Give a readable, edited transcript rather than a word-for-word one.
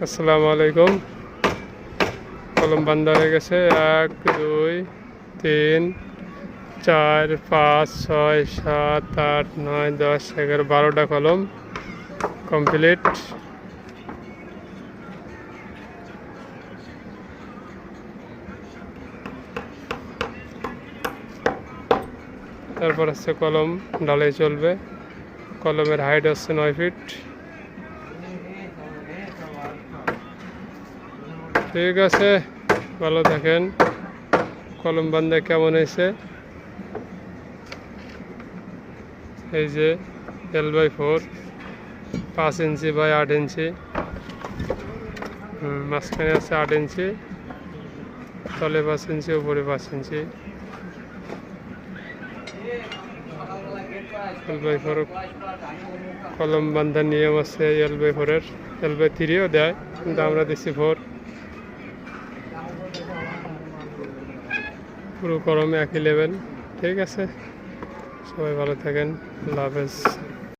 আসসালামু আলাইকুম। কলম বান্ধা হয়ে গেছে 1 2 3 4 5 6 7 8 9 10 11 12টা কলম কমপ্লিট। তারপর হচ্ছে কলম ঢালাই চলবে। কলমের হাইট হচ্ছে 9 ফিট। ঠিক আছে, ভালো থাকেন। কলম বান্ধা কেমন হয়েছে? এই যে L/4 5 ইঞ্চি বাই 8 ইঞ্চি, মাঝখানে আছে 8 ইঞ্চি, তলে 5 ইঞ্চি, উপরে 5 ইঞ্চি। L/4 কলম বান্ধার নিয়ম আছে L/4-এর। L/3ও দেয়, কিন্তু আমরা দিচ্ছি 4। পুরো কলমে একই লেভেল। ঠিক আছে, সবাই ভালো থাকেন। আল্লাহ হাফেজ।